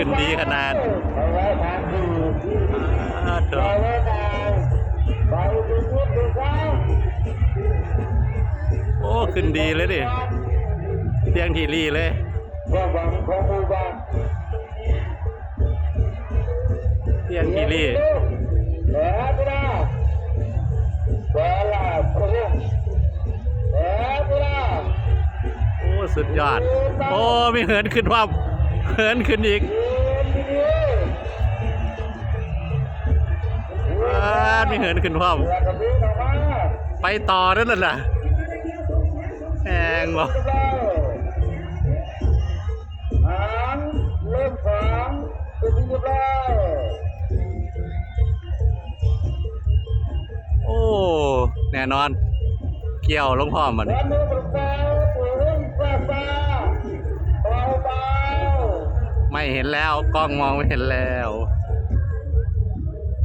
ขึ้นดีขนาดโอ้ขึ้นดีเลยดิเสียงทีรีเลยเสียงทีรีโอ้สุดยอดโอ้มีเหินขึ้นว่าเหินขึ้นอีกมีเหินขึ้นพร้อมไปต่อนั่นน่ะแหงบ่เริ่มฝังเป็นที่เรียบร้อยโอ้แน่นอนเกี่ยวลงพร้อมมันไม่เห็นแล้วกล้องมองไม่เห็นแล้ว